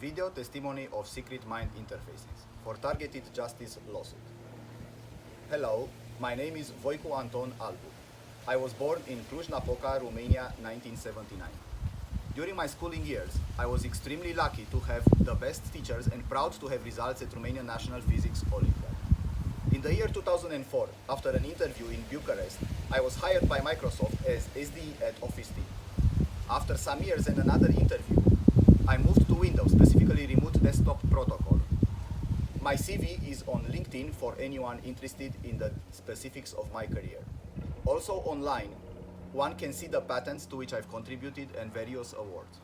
Video testimony of secret mind interfaces for targeted justice lawsuit. Hello, my name is Voicu Anton Albu. I was born in Cluj-Napoca, Romania, 1979. During my schooling years, I was extremely lucky to have the best teachers and proud to have results at Romanian National Physics Olympiad. In the year 2004, after an interview in Bucharest, I was hired by Microsoft as SDE at Office team. After some years and another interview, I moved to Windows, specifically Remote Desktop Protocol. My CV is on LinkedIn for anyone interested in the specifics of my career. Also online, one can see the patents to which I've contributed and various awards.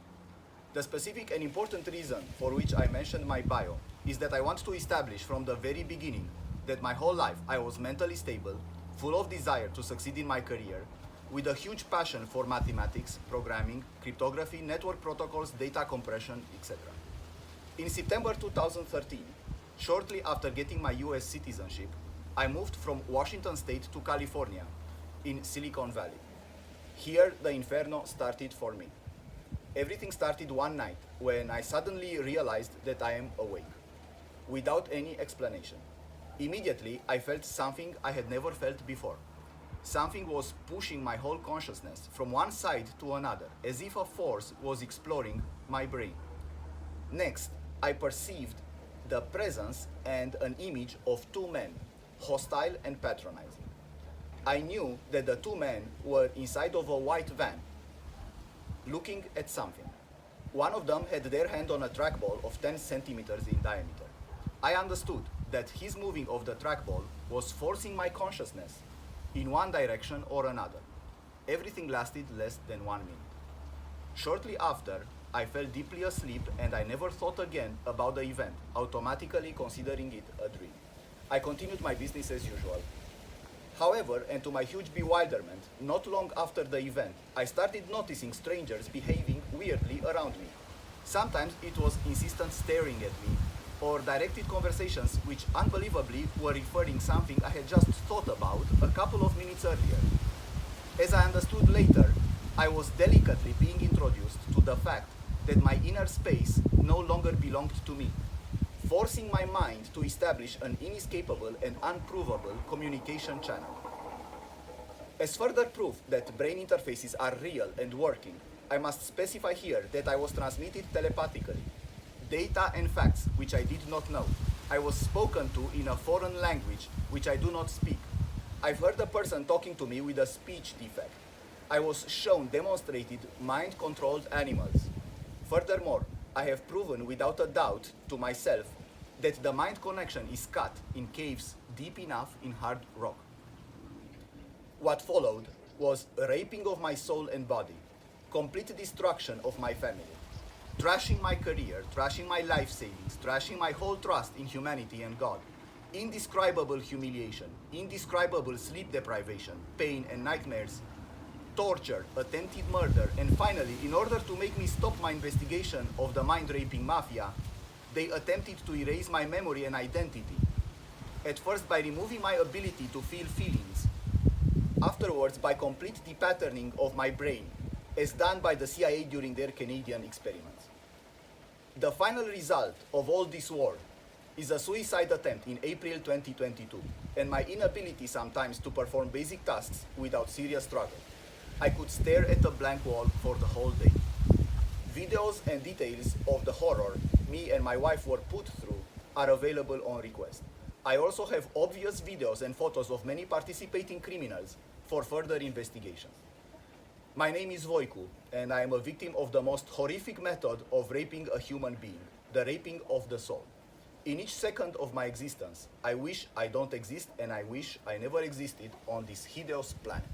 The specific and important reason for which I mentioned my bio is that I want to establish from the very beginning that my whole life I was mentally stable, full of desire to succeed in my career, with a huge passion for mathematics, programming, cryptography, network protocols, data compression, etc. In September 2013, shortly after getting my US citizenship, I moved from Washington State to California, in Silicon Valley. Here, the inferno started for me. Everything started one night when I suddenly realized that I am awake, without any explanation. Immediately, I felt something I had never felt before. Something was pushing my whole consciousness from one side to another, as if a force was exploring my brain. Next, I perceived the presence and an image of two men, hostile and patronizing. I knew that the two men were inside of a white van, looking at something. One of them had their hand on a trackball of 10 centimeters in diameter. I understood that his moving of the trackball was forcing my consciousness in one direction or another. Everything lasted less than 1 minute. Shortly after, I fell deeply asleep and I never thought again about the event, automatically considering it a dream. I continued my business as usual. However, and to my huge bewilderment, not long after the event, I started noticing strangers behaving weirdly around me. Sometimes it was insistent staring at me, or directed conversations which unbelievably were referring something I had just thought about a couple of minutes earlier. As I understood later, I was delicately being introduced to the fact that my inner space no longer belonged to me, forcing my mind to establish an inescapable and unprovable communication channel. As further proof that brain interfaces are real and working, I must specify here that I was transmitted telepathically. Data and facts which I did not know. I was spoken to in a foreign language which I do not speak. I've heard a person talking to me with a speech defect. I was shown demonstrated mind-controlled animals. Furthermore, I have proven without a doubt to myself that the mind connection is cut in caves deep enough in hard rock. What followed was a raping of my soul and body, complete destruction of my family, trashing my career, trashing my life savings, trashing my whole trust in humanity and God, indescribable humiliation, indescribable sleep deprivation, pain and nightmares, torture, attempted murder, and finally, in order to make me stop my investigation of the mind-raping mafia, they attempted to erase my memory and identity. At first by removing my ability to feel feelings, afterwards by complete depatterning of my brain, as done by the CIA during their Canadian experiments. The final result of all this war is a suicide attempt in April 2022, and my inability sometimes to perform basic tasks without serious struggle. I could stare at a blank wall for the whole day. Videos and details of the horror me and my wife were put through are available on request. I also have obvious videos and photos of many participating criminals for further investigation. My name is Voicu, and I am a victim of the most horrific method of raping a human being, the raping of the soul. In each second of my existence, I wish I don't exist and I wish I never existed on this hideous planet.